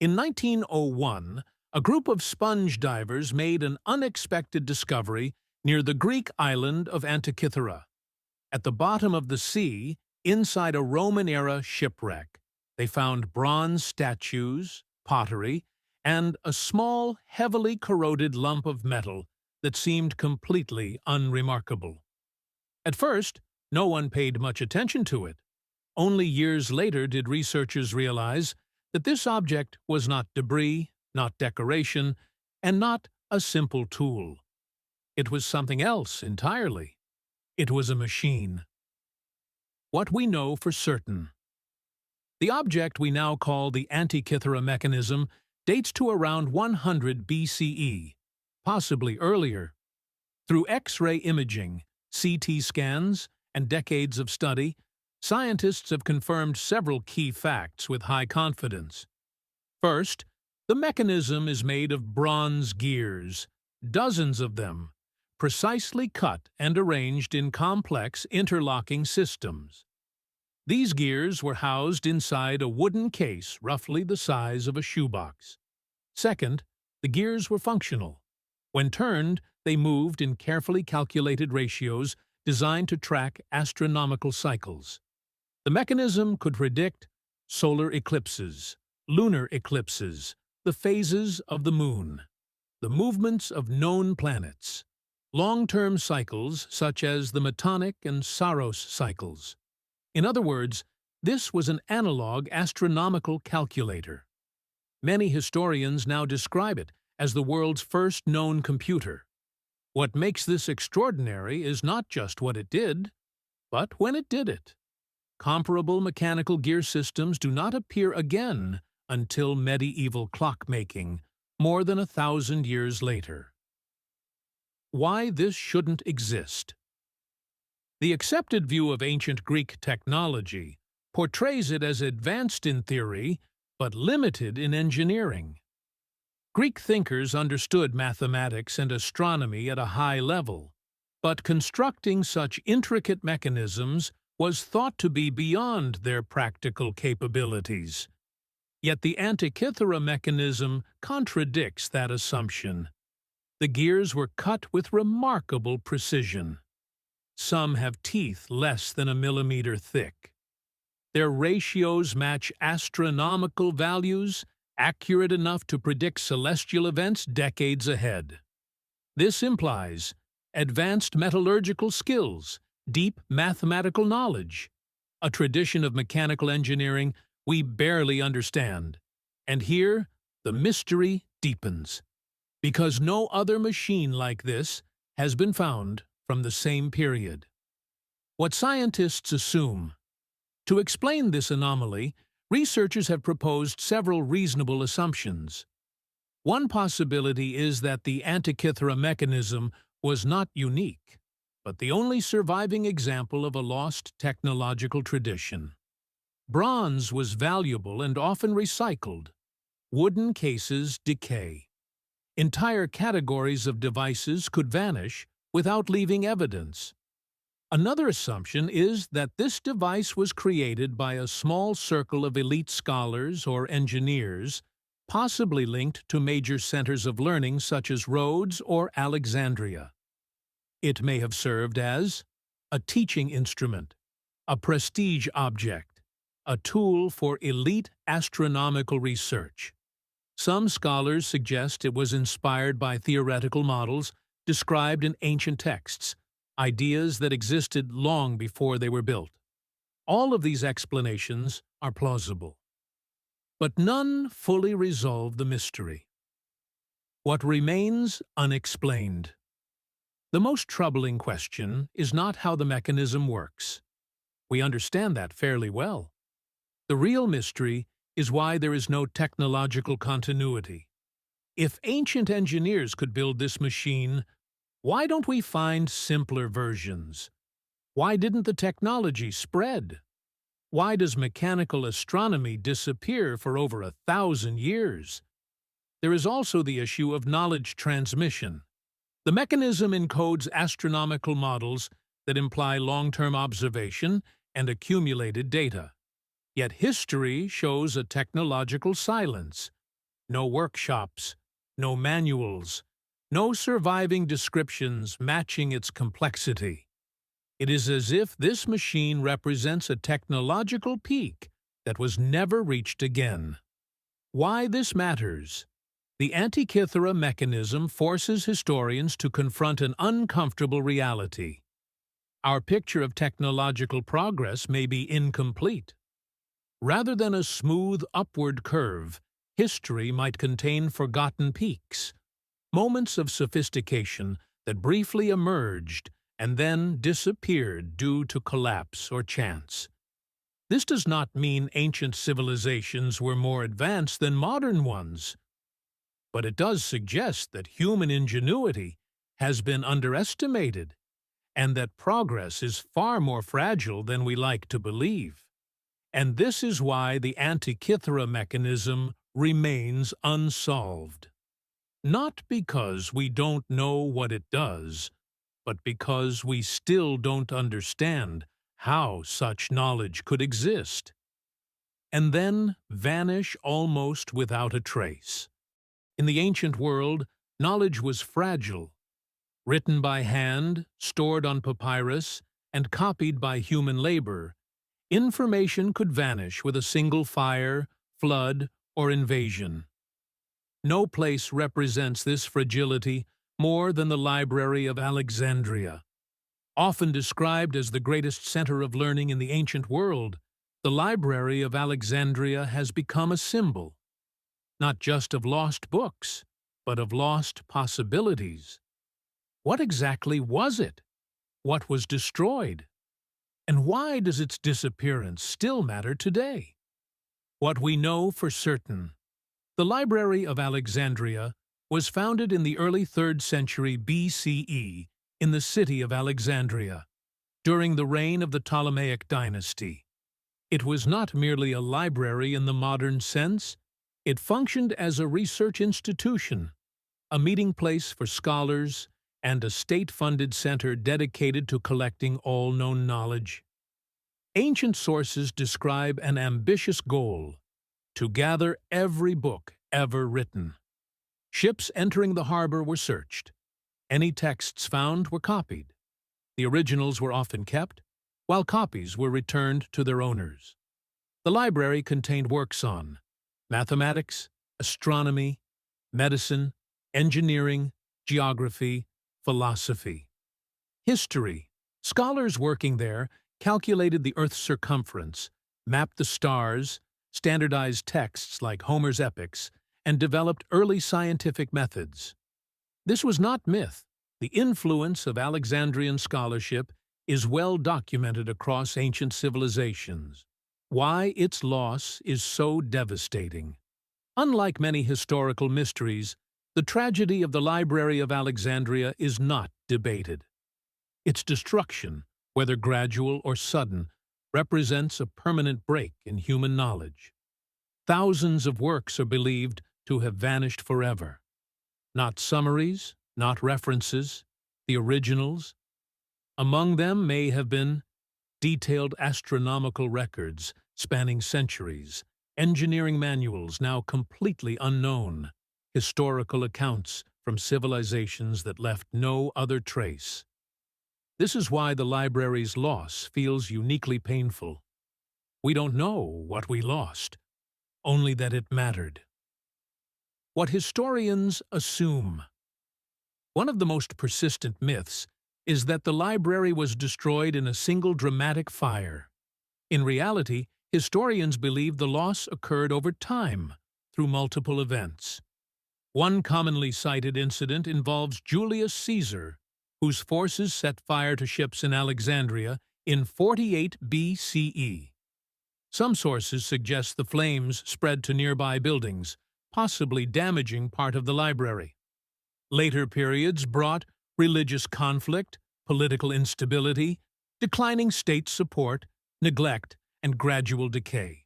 In 1901, a group of sponge divers made an unexpected discovery near the Greek island of Antikythera. At the bottom of the sea, inside a Roman-era shipwreck, they found bronze statues, pottery, and a small, heavily corroded lump of metal that seemed completely unremarkable. At first, no one paid much attention to it. Only years later did researchers realize that this object was not debris, not decoration, and not a simple tool. It was something else entirely. It was a machine. What we know for certain. The object we now call the Antikythera mechanism dates to around 100 BCE, possibly earlier. Through X-ray imaging, CT scans, and decades of study, scientists have confirmed several key facts with high confidence. First, the mechanism is made of bronze gears, dozens of them, precisely cut and arranged in complex interlocking systems. These gears were housed inside a wooden case roughly the size of a shoebox. Second, the gears were functional. When turned, they moved in carefully calculated ratios designed to track astronomical cycles. The mechanism could predict solar eclipses, lunar eclipses, the phases of the moon, the movements of known planets, long-term cycles such as the Metonic and Saros cycles. In other words, this was an analog astronomical calculator. Many historians now describe it as the world's first known computer. What makes this extraordinary is not just what it did, but when it did it. Comparable mechanical gear systems do not appear again until medieval clockmaking, more than 1,000 years later. Why this shouldn't exist. The accepted view of ancient Greek technology portrays it as advanced in theory, but limited in engineering. Greek thinkers understood mathematics and astronomy at a high level, but constructing such intricate mechanisms was thought to be beyond their practical capabilities. Yet the Antikythera mechanism contradicts that assumption. The gears were cut with remarkable precision. Some have teeth less than a millimeter thick. Their ratios match astronomical values, accurate enough to predict celestial events decades ahead. This implies advanced metallurgical skills, deep mathematical knowledge, a tradition of mechanical engineering we barely understand. And here, the mystery deepens, because no other machine like this has been found from the same period. What scientists assume. To explain this anomaly, researchers have proposed several reasonable assumptions. One possibility is that the Antikythera mechanism was not unique, but the only surviving example of a lost technological tradition. Bronze was valuable and often recycled. Wooden cases decay. Entire categories of devices could vanish without leaving evidence. Another assumption is that this device was created by a small circle of elite scholars or engineers, possibly linked to major centers of learning such as Rhodes or Alexandria. It may have served as a teaching instrument, a prestige object, a tool for elite astronomical research. Some scholars suggest it was inspired by theoretical models described in ancient texts, ideas that existed long before they were built. All of these explanations are plausible, but none fully resolve the mystery. What remains unexplained? The most troubling question is not how the mechanism works. We understand that fairly well. The real mystery is why there is no technological continuity. If ancient engineers could build this machine, why don't we find simpler versions? Why didn't the technology spread? Why does mechanical astronomy disappear for over 1,000 years? There is also the issue of knowledge transmission. The mechanism encodes astronomical models that imply long-term observation and accumulated data. Yet history shows a technological silence, no workshops, no manuals, no surviving descriptions matching its complexity. It is as if this machine represents a technological peak that was never reached again. Why this matters? The Antikythera mechanism forces historians to confront an uncomfortable reality. Our picture of technological progress may be incomplete. Rather than a smooth upward curve, history might contain forgotten peaks, moments of sophistication that briefly emerged and then disappeared due to collapse or chance. This does not mean ancient civilizations were more advanced than modern ones, but it does suggest that human ingenuity has been underestimated and that progress is far more fragile than we like to believe. And this is why the Antikythera mechanism remains unsolved. Not because we don't know what it does, but because we still don't understand how such knowledge could exist, and then vanish almost without a trace. In the ancient world, knowledge was fragile, written by hand, stored on papyrus, and copied by human labor. Information could vanish with a single fire, flood, or invasion. No place represents this fragility more than the Library of Alexandria. Often described as the greatest center of learning in the ancient world, the Library of Alexandria has become a symbol, not just of lost books, but of lost possibilities. What exactly was it? What was destroyed? And why does its disappearance still matter today? What we know for certain: the Library of Alexandria was founded in the early 3rd century BCE in the city of Alexandria, during the reign of the Ptolemaic dynasty. It was not merely a library in the modern sense. It functioned as a research institution, a meeting place for scholars, and a state-funded center dedicated to collecting all known knowledge. Ancient sources describe an ambitious goal: to gather every book ever written. Ships entering the harbor were searched. Any texts found were copied. The originals were often kept, while copies were returned to their owners. The library contained works on mathematics, astronomy, medicine, engineering, geography, philosophy, history. Scholars working there calculated the Earth's circumference, mapped the stars, standardized texts like Homer's epics, and developed early scientific methods. This was not myth. The influence of Alexandrian scholarship is well documented across ancient civilizations. Why its loss is so devastating. Unlike many historical mysteries, the tragedy of the Library of Alexandria is not debated. Its destruction, whether gradual or sudden, represents a permanent break in human knowledge. Thousands of works are believed to have vanished forever. Not summaries, not references, the originals. Among them may have been detailed astronomical records spanning centuries, engineering manuals now completely unknown, historical accounts from civilizations that left no other trace. This is why the library's loss feels uniquely painful. We don't know what we lost, only that it mattered. What historians assume. One of the most persistent myths is that the library was destroyed in a single dramatic fire. In reality, historians believe the loss occurred over time, through multiple events. One commonly cited incident involves Julius Caesar, whose forces set fire to ships in Alexandria in 48 BCE. Some sources suggest the flames spread to nearby buildings, possibly damaging part of the library. Later periods brought religious conflict, political instability, declining state support, neglect, and gradual decay.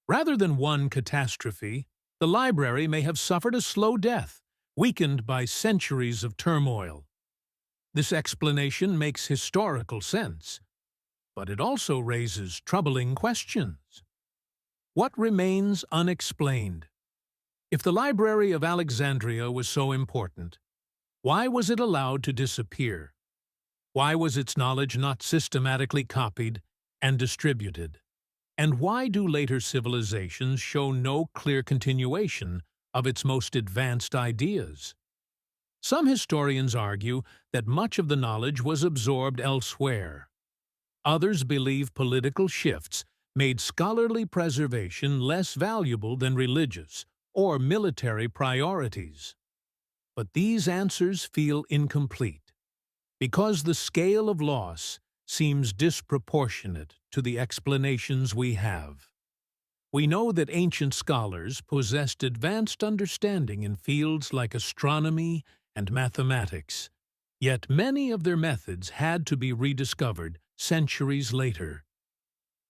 Rather than one catastrophe, the library may have suffered a slow death, weakened by centuries of turmoil. This explanation makes historical sense, but it also raises troubling questions. What remains unexplained? If the Library of Alexandria was so important, why was it allowed to disappear? Why was its knowledge not systematically copied and distributed? And why do later civilizations show no clear continuation of its most advanced ideas? Some historians argue that much of the knowledge was absorbed elsewhere. Others believe political shifts made scholarly preservation less valuable than religious or military priorities. But these answers feel incomplete, because the scale of loss seems disproportionate to the explanations we have. We know that ancient scholars possessed advanced understanding in fields like astronomy and mathematics, yet many of their methods had to be rediscovered centuries later.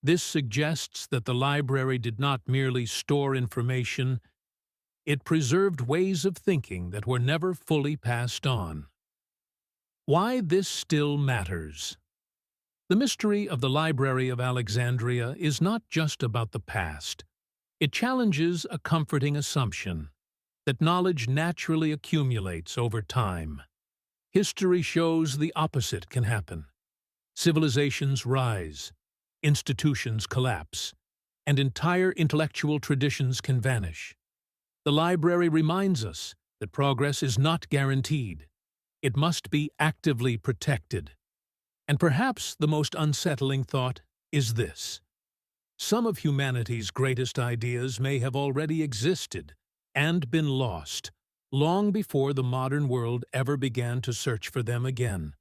This suggests that the library did not merely store information, it preserved ways of thinking that were never fully passed on. Why this still matters. The mystery of the Library of Alexandria is not just about the past. It challenges a comforting assumption that knowledge naturally accumulates over time. History shows the opposite can happen. Civilizations rise, institutions collapse, and entire intellectual traditions can vanish. The library reminds us that progress is not guaranteed. It must be actively protected. And perhaps the most unsettling thought is this: some of humanity's greatest ideas may have already existed and been lost long before the modern world ever began to search for them again.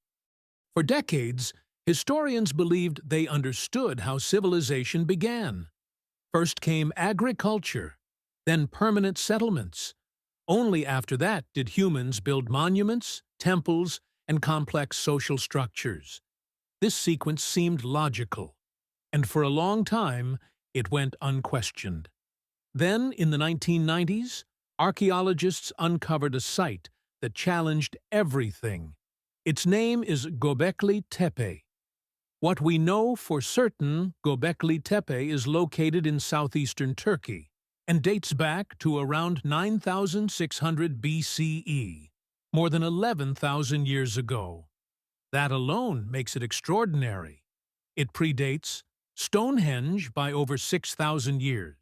For decades, historians believed they understood how civilization began. First came agriculture, then permanent settlements. Only after that did humans build monuments, temples, and complex social structures. This sequence seemed logical, and for a long time it went unquestioned. Then, in the 1990s, archaeologists uncovered a site that challenged everything. Its name is Göbekli Tepe. What we know for certain, Göbekli Tepe is located in southeastern Turkey and dates back to around 9,600 BCE, more than 11,000 years ago. That alone makes it extraordinary. It predates Stonehenge by over 6,000 years,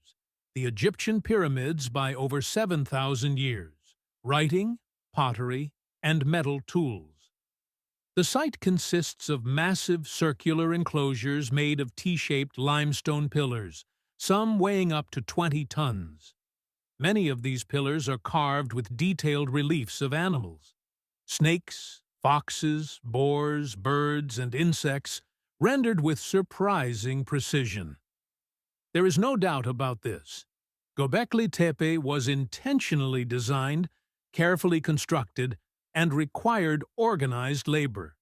the Egyptian pyramids by over 7,000 years, writing, pottery, and metal tools. The site consists of massive circular enclosures made of T-shaped limestone pillars, some weighing up to 20 tons. Many of these pillars are carved with detailed reliefs of animals: snakes, foxes, boars, birds, and insects, rendered with surprising precision. There is no doubt about this. Göbekli Tepe was intentionally designed, carefully constructed, and required organized labor.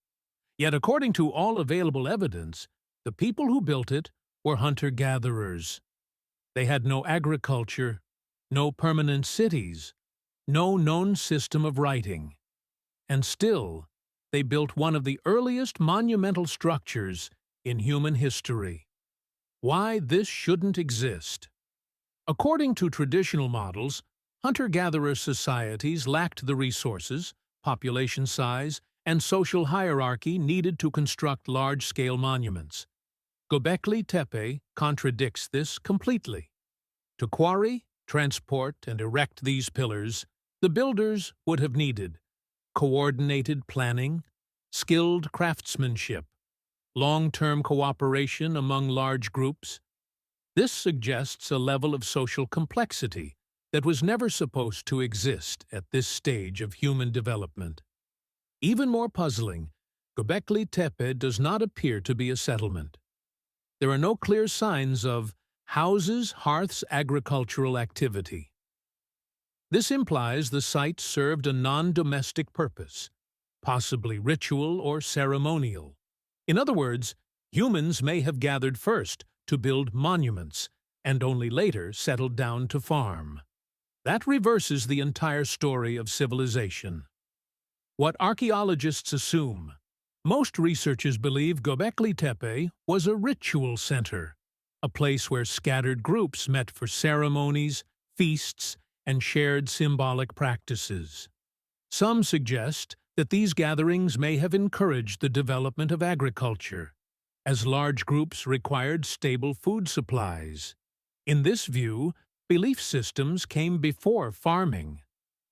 Yet according to all available evidence, the people who built it were hunter-gatherers. They had no agriculture, no permanent cities, no known system of writing. And still, they built one of the earliest monumental structures in human history. Why this shouldn't exist? According to traditional models, hunter-gatherer societies lacked the resources, population size, and social hierarchy needed to construct large-scale monuments. Göbekli Tepe contradicts this completely. To quarry, transport, and erect these pillars, the builders would have needed coordinated planning, skilled craftsmanship, long-term cooperation among large groups. This suggests a level of social complexity that was never supposed to exist at this stage of human development. Even more puzzling, Göbekli Tepe does not appear to be a settlement. There are no clear signs of houses, hearths, agricultural activity. This implies the site served a non-domestic purpose, possibly ritual or ceremonial. In other words, humans may have gathered first to build monuments and only later settled down to farm. That reverses the entire story of civilization. What archaeologists assume: most researchers believe Göbekli Tepe was a ritual center, a place where scattered groups met for ceremonies, feasts, and shared symbolic practices. Some suggest that these gatherings may have encouraged the development of agriculture, as large groups required stable food supplies. In this view, belief systems came before farming.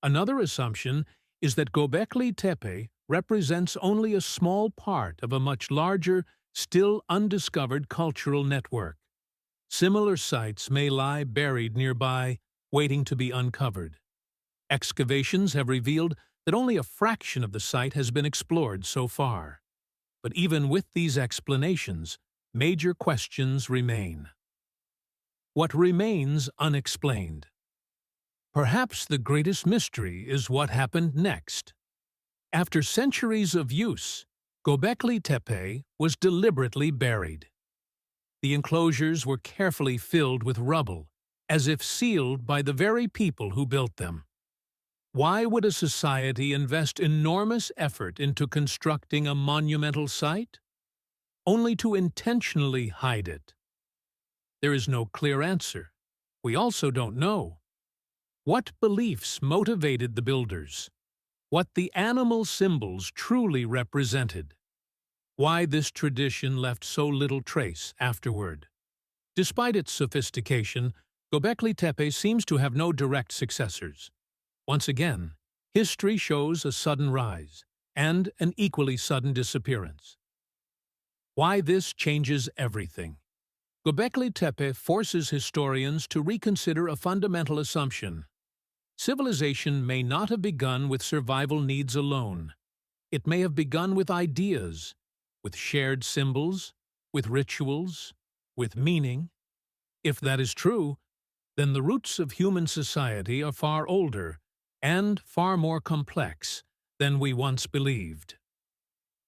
Another assumption is that Göbekli Tepe represents only a small part of a much larger, still undiscovered cultural network. Similar sites may lie buried nearby, waiting to be uncovered. Excavations have revealed that only a fraction of the site has been explored so far. But even with these explanations, major questions remain. What remains unexplained? Perhaps the greatest mystery is what happened next. After centuries of use, Göbekli Tepe was deliberately buried. The enclosures were carefully filled with rubble, as if sealed by the very people who built them. Why would a society invest enormous effort into constructing a monumental site, only to intentionally hide it? There is no clear answer. We also don't know. What beliefs motivated the builders? What the animal symbols truly represented? Why this tradition left so little trace afterward? Despite its sophistication, Göbekli Tepe seems to have no direct successors. Once again, history shows a sudden rise and an equally sudden disappearance. Why this changes everything. Göbekli Tepe forces historians to reconsider a fundamental assumption. Civilization may not have begun with survival needs alone. It may have begun with ideas, with shared symbols, with rituals, with meaning. If that is true, then the roots of human society are far older and far more complex than we once believed.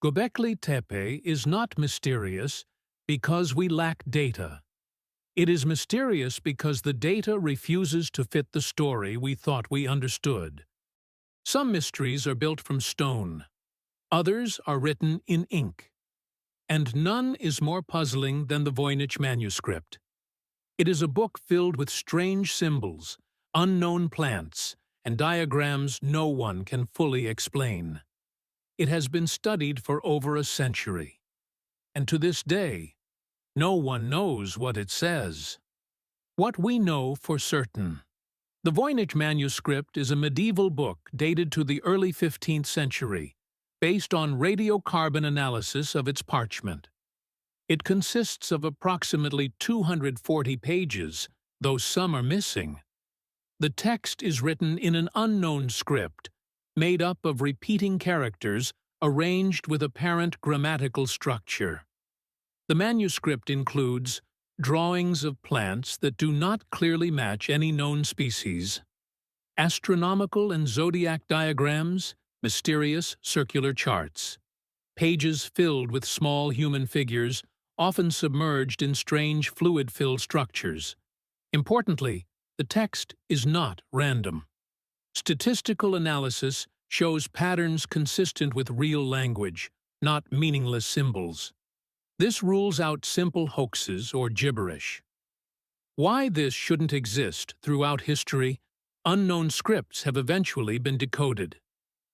Göbekli Tepe is not mysterious because we lack data. It is mysterious because the data refuses to fit the story we thought we understood. Some mysteries are built from stone. Others are written in ink. And none is more puzzling than the Voynich manuscript. It is a book filled with strange symbols, unknown plants, and diagrams no one can fully explain. It has been studied for over a century. And to this day, no one knows what it says. What we know for certain. The Voynich manuscript is a medieval book dated to the early 15th century, based on radiocarbon analysis of its parchment. It consists of approximately 240 pages, though some are missing. The text is written in an unknown script, made up of repeating characters arranged with apparent grammatical structure. The manuscript includes drawings of plants that do not clearly match any known species, astronomical and zodiac diagrams, mysterious circular charts, pages filled with small human figures, often submerged in strange fluid-filled structures. Importantly, the text is not random. Statistical analysis shows patterns consistent with real language, not meaningless symbols. This rules out simple hoaxes or gibberish. Why this shouldn't exist throughout history, unknown scripts have eventually been decoded.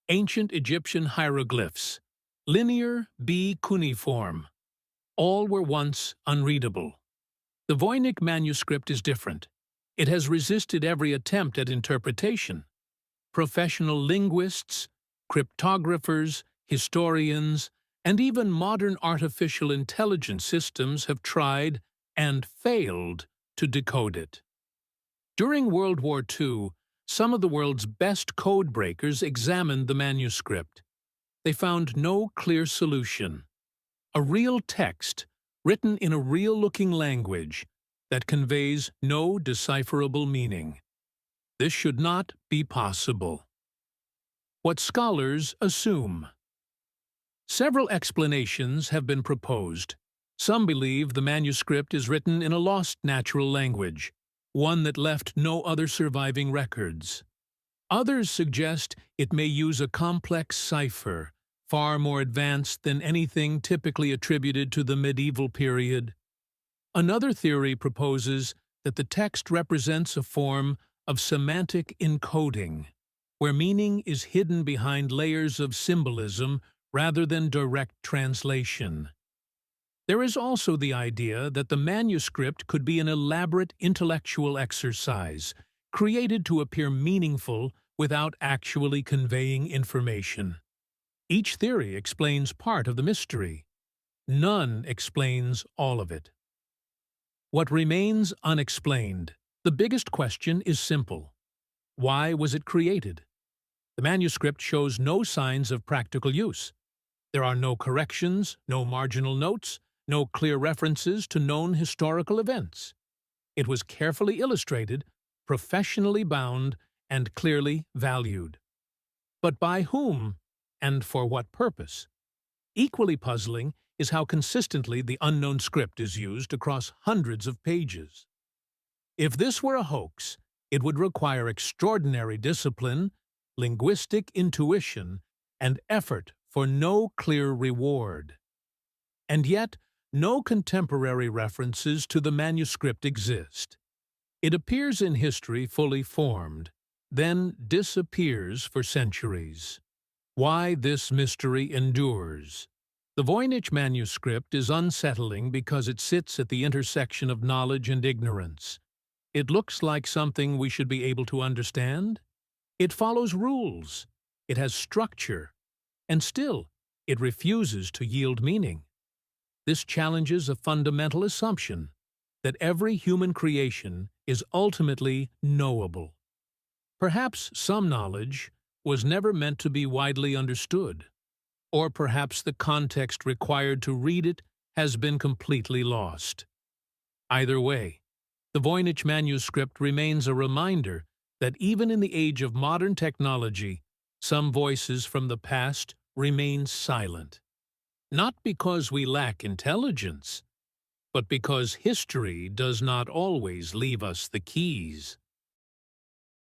Ancient Egyptian hieroglyphs, linear B cuneiform, all were once unreadable. The Voynich manuscript is different. It has resisted every attempt at interpretation. Professional linguists, cryptographers, historians, and even modern artificial intelligence systems have tried and failed to decode it. During World War II, some of the world's best code breakers examined the manuscript. They found no clear solution. A real text, written in a real-looking language, that conveys no decipherable meaning. This should not be possible. What scholars assume. Several explanations have been proposed. Some believe the manuscript is written in a lost natural language, one that left no other surviving records. Others suggest it may use a complex cipher, far more advanced than anything typically attributed to the medieval period. Another theory proposes that the text represents a form of semantic encoding, where meaning is hidden behind layers of symbolism rather than direct translation. There is also the idea that the manuscript could be an elaborate intellectual exercise, created to appear meaningful without actually conveying information. Each theory explains part of the mystery. None explains all of it. What remains unexplained? The biggest question is simple. Why was it created? The manuscript shows no signs of practical use. There are no corrections, no marginal notes, no clear references to known historical events. It was carefully illustrated, professionally bound, and clearly valued. But by whom, and for what purpose? Equally puzzling is how consistently the unknown script is used across hundreds of pages. If this were a hoax, it would require extraordinary discipline, linguistic intuition, and effort for no clear reward. And yet, no contemporary references to the manuscript exist. It appears in history fully formed, then disappears for centuries. Why this mystery endures? The Voynich manuscript is unsettling because it sits at the intersection of knowledge and ignorance. It looks like something we should be able to understand. It follows rules. It has structure. And still, it refuses to yield meaning. This challenges a fundamental assumption that every human creation is ultimately knowable. Perhaps some knowledge was never meant to be widely understood, or perhaps the context required to read it has been completely lost. Either way, the Voynich manuscript remains a reminder that even in the age of modern technology, some voices from the past remain silent. Not because we lack intelligence, but because history does not always leave us the keys.